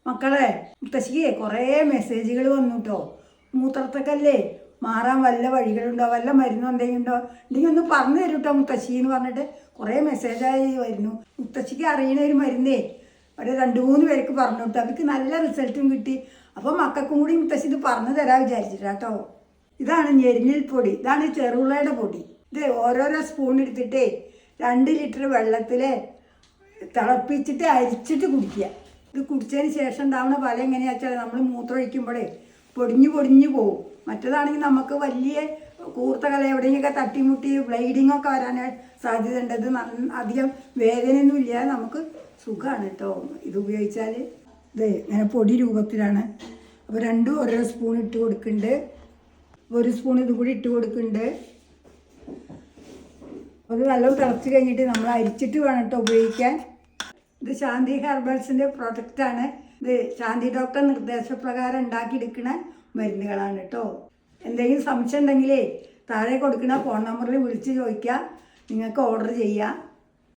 മക്കളെ, മുത്തശ്ശിക്ക് കുറേ മെസ്സേജുകൾ വന്നു കേട്ടോ. മൂത്രത്തൊക്കെയല്ലേ മാറാൻ വല്ല വഴികളുണ്ടോ, വല്ല മരുന്നോ എന്തെങ്കിലും ഉണ്ടോ, ഉണ്ടെങ്കിൽ ഒന്ന് പറഞ്ഞു തരും കേട്ടോ മുത്തശ്ശി എന്ന് പറഞ്ഞിട്ട് കുറേ മെസ്സേജായി വരുന്നു. മുത്തശ്ശിക്ക് അറിയുന്ന ഒരു മരുന്നേ ഒരു 2-3 പേർക്ക് പറഞ്ഞു കേട്ടോ. അവർക്ക് നല്ല റിസൾട്ടും കിട്ടി. അപ്പോൾ മക്കൾക്കും കൂടി മുത്തശ്ശി ഇത് പറഞ്ഞു തരാൻ വിചാരിച്ചിട്ടാ കേട്ടോ. ഇതാണ് ഞെരിഞ്ഞിൽ പൊടി, ഇതാണ് ചെറുള്ളയുടെ പൊടി. ഇത് ഓരോരോ സ്പൂൺ എടുത്തിട്ട് 2 ലിറ്റർ വെള്ളത്തിൽ തിളപ്പിച്ചിട്ട് അരിച്ചിട്ട് കുടിക്കുക. ഇത് കുടിച്ചതിന് ശേഷം ഉണ്ടാവുന്ന ഫലം എങ്ങനെയാ വെച്ചാൽ നമ്മൾ മൂത്രം ഒഴിക്കുമ്പോഴേ പൊടിഞ്ഞു പോകും. മറ്റേതാണെങ്കിൽ നമുക്ക് വലിയ കൂർത്ത കല എവിടെയെങ്കിലൊക്കെ തട്ടിമുട്ടി ബ്ലീഡിങ്ങൊക്കെ വരാൻ സാധ്യത ഉണ്ട്. ഇത് അധികം വേദനയൊന്നും ഇല്ലാതെ നമുക്ക് സുഖമാണ് കേട്ടോ ഇത് ഉപയോഗിച്ചാൽ. ഇത് ഇങ്ങനെ പൊടി രൂപത്തിലാണ്. അപ്പോൾ 2 ഓരോ സ്പൂൺ ഇട്ട് കൊടുക്കുന്നുണ്ട്. 1 സ്പൂൺ ഇത് കൂടി ഇട്ട് കൊടുക്കുന്നുണ്ട്. അത് നല്ലോണം തിളച്ച് കഴിഞ്ഞിട്ട് നമ്മൾ അരിച്ചിട്ട് വേണം കേട്ടോ ഉപയോഗിക്കാൻ. ഇത് ശാന്തി ഹെർബൽസിൻ്റെ പ്രൊഡക്റ്റാണ്. ഇത് ശാന്തി ഡോക്ടർ നിർദ്ദേശപ്രകാരം ഉണ്ടാക്കിയെടുക്കുന്ന മരുന്നുകളാണ് കേട്ടോ. എന്തെങ്കിലും സംശയം ഉണ്ടെങ്കിലേ താഴെ കൊടുക്കുന്ന ഫോൺ നമ്പറിൽ വിളിച്ച് ചോദിക്കുക. നിങ്ങൾക്ക് ഓർഡർ ചെയ്യാം.